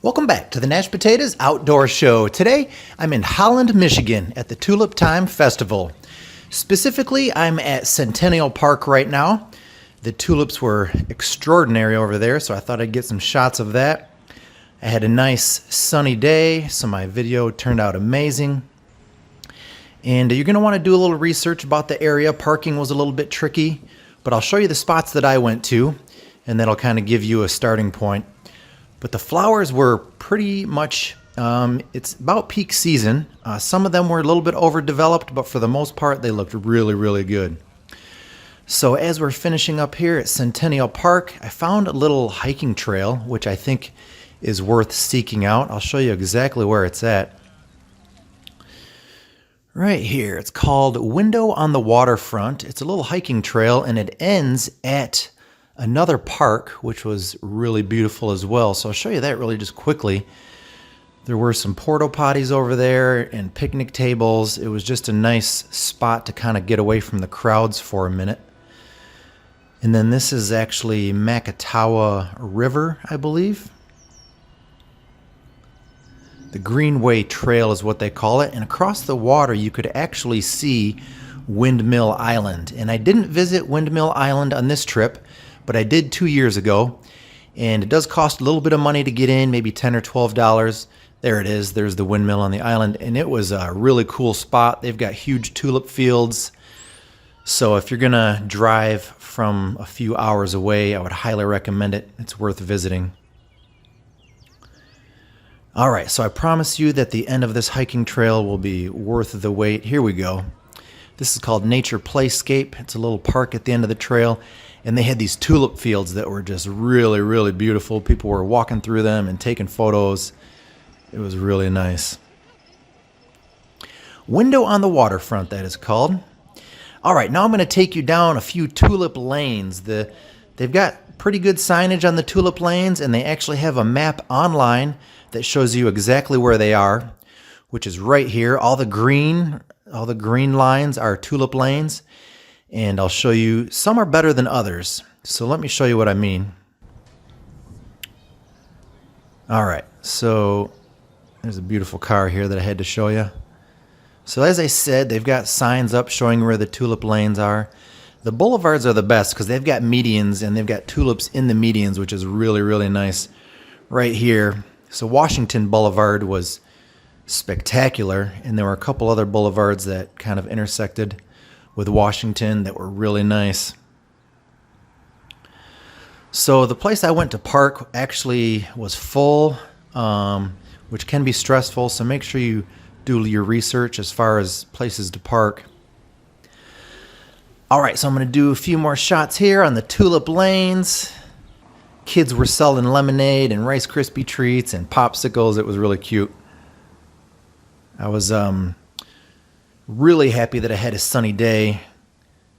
Welcome back to the Nash Potatoes Outdoor Show. Today, I'm in Holland, Michigan at the Tulip Time Festival. Specifically, I'm at Centennial Park right now. The tulips were extraordinary over there, so I thought I'd get some shots of that. I had a nice sunny day, so my video turned out amazing. And you're going to want to do a little research about the area. Parking was a little bit tricky, but I'll show you the spots that I went to, and that'll kind of give you a starting point. But the flowers were pretty much, it's about peak season. Some of them were a little bit overdeveloped, but for the most part, they looked really, really good. So as we're finishing up here at Centennial Park, I found a little hiking trail, which I think is worth seeking out. I'll show you exactly where it's at. Right here, it's called Window on the Waterfront. It's a little hiking trail, and it ends at another park, which was really beautiful as well. So I'll show you that really just quickly. There were some porta potties over there and picnic tables. It was just a nice spot to kind of get away from the crowds for a minute. And then this is actually Macatawa River, I believe. The Greenway Trail is what they call it. And across the water, you could actually see Windmill Island. And I didn't visit Windmill Island on this trip, but I did 2 years ago, and it does cost a little bit of money to get in, maybe $10 or $12. There it is. There's the windmill on the island, and it was a really cool spot. They've got huge tulip fields, so if you're going to drive from a few hours away, I would highly recommend it. It's worth visiting. All right, so I promise you that the end of this hiking trail will be worth the wait. Here we go. This is called Nature Playscape. It's a little park at the end of the trail. And they had these tulip fields that were just really, really beautiful. People were walking through them and taking photos. It was really nice. Window on the Waterfront, that is called. All right, now I'm going to take you down a few tulip lanes. They've got pretty good signage on the tulip lanes, and they actually have a map online that shows you exactly where they are, which is right here. All the green lines are tulip lanes. And I'll show you, some are better than others. So let me show you what I mean. All right, so there's a beautiful car here that I had to show you. So as I said, they've got signs up showing where the tulip lanes are. The boulevards are the best because they've got medians and they've got tulips in the medians, which is really, really nice right here. So Washington Boulevard was spectacular, and there were a couple other boulevards that kind of intersected with Washington that were really nice. So the place I went to park actually was full, which can be stressful, so make sure you do your research as far as places to park. All right, so I'm going to do a few more shots here on the tulip lanes. Kids were selling lemonade and Rice Krispie treats and popsicles. It was really cute. I was really happy that I had a sunny day.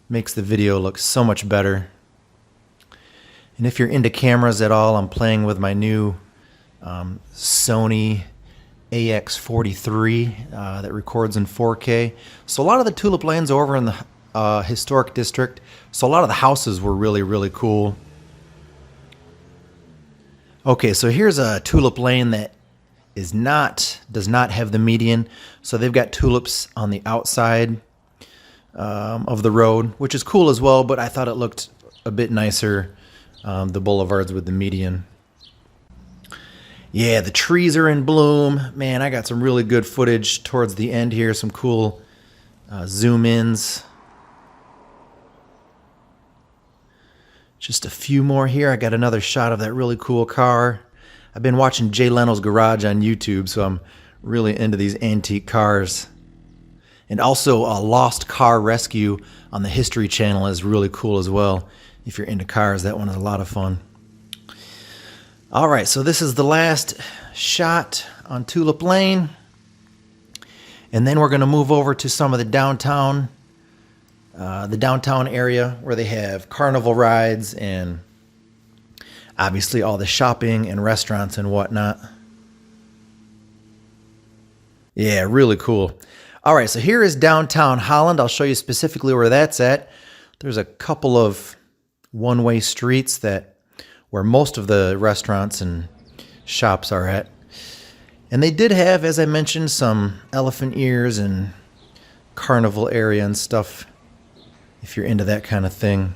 Makes the video look so much better. And if you're into cameras at all, I'm playing with my new Sony AX43 that records in 4K. So a lot of the tulip lanes are over in the historic district. So a lot of the houses were really, really cool. Okay, so here's a tulip lane that does not have the median. So they've got tulips on the outside of the road, which is cool as well, but I thought it looked a bit nicer, the boulevards with the median. Yeah, the trees are in bloom. Man, I got some really good footage towards the end here, some cool zoom ins. Just a few more here. I got another shot of that really cool car. I've been watching Jay Leno's Garage on YouTube, so I'm really into these antique cars. And also a Lost Car Rescue on the History Channel is really cool as well. If you're into cars, that one is a lot of fun. All right, so this is the last shot on Tulip Lane. And then we're going to move over to some of the downtown area where they have carnival rides and obviously all the shopping and restaurants and whatnot. Yeah, really cool. All right, so here is downtown Holland. I'll show you specifically where that's at. There's a couple of one-way streets where most of the restaurants and shops are at. And they did have, as I mentioned, some elephant ears and carnival area and stuff, if you're into that kind of thing.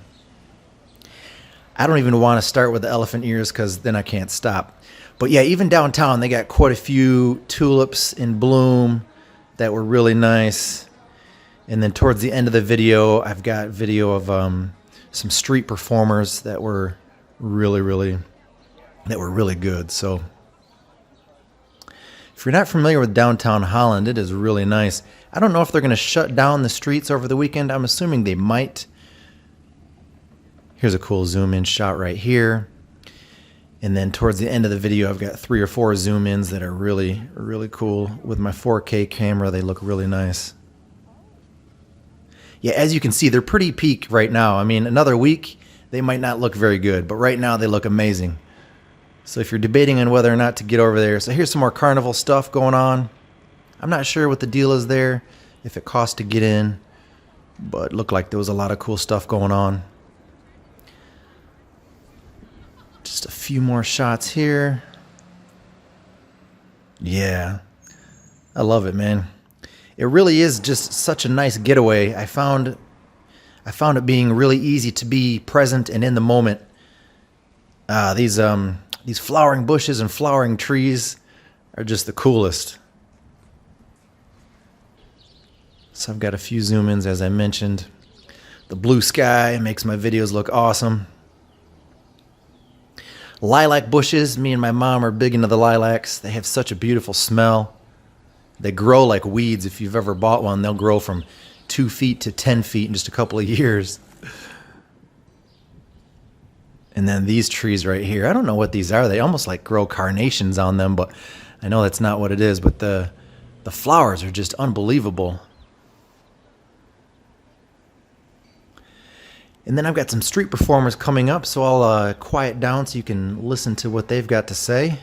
I don't even want to start with the elephant ears because then I can't stop. But yeah, even downtown, they got quite a few tulips in bloom that were really nice. And then towards the end of the video, I've got video of some street performers that were really good. So if you're not familiar with downtown Holland, it is really nice. I don't know if they're going to shut down the streets over the weekend. I'm assuming they might. Here's a cool zoom in shot right here. And then towards the end of the video, I've got 3 or 4 zoom ins that are really cool. With my 4K camera, they look really nice. Yeah, as you can see, they're pretty peak right now. I mean, another week, they might not look very good, but right now they look amazing. So if you're debating on whether or not to get over there, so here's some more carnival stuff going on. I'm not sure what the deal is there, if it costs to get in, but it looked like there was a lot of cool stuff going on. Just a few more shots here. Yeah, I love it, man. It really is just such a nice getaway. I found it being really easy to be present and in the moment. These flowering bushes and flowering trees are just the coolest. So I've got a few zoom-ins, as I mentioned. The blue sky makes my videos look awesome. Lilac bushes, me and my mom are big into the lilacs. They have such a beautiful smell. They grow like weeds. If you've ever bought one, they'll grow from 2 feet to 10 feet in just a couple of years. And then these trees right here, I don't know what these are. They almost like grow carnations on them, but I know that's not what it is. But the flowers are just unbelievable. And then I've got some street performers coming up, so I'll quiet down so you can listen to what they've got to say.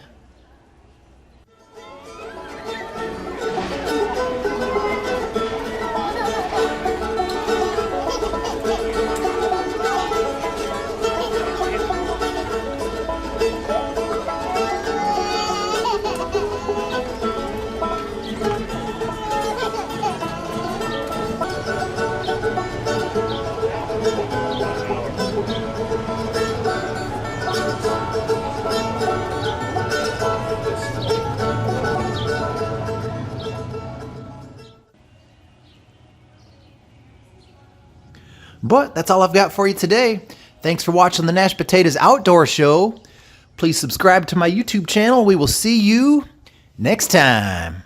But that's all I've got for you today. Thanks for watching the Nash Potatoes Outdoor Show. Please subscribe to my YouTube channel. We will see you next time.